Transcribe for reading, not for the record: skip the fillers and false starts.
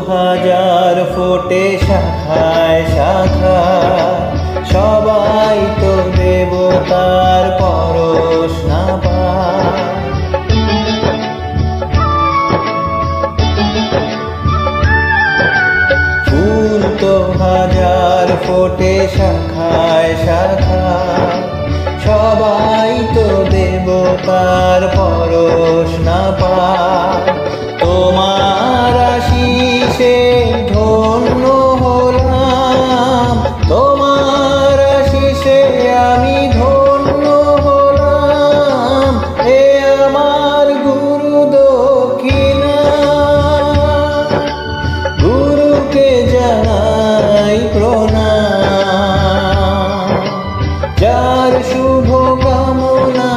হাজার ফোটে শাখায় শাখায়, সবাই তো দেবতার পরশ না পায়। ফুল তো হাজার ফোটে শাখায় শাখায়, সবাই তো দেবতার পরশ না পায়। তোমার আশিসে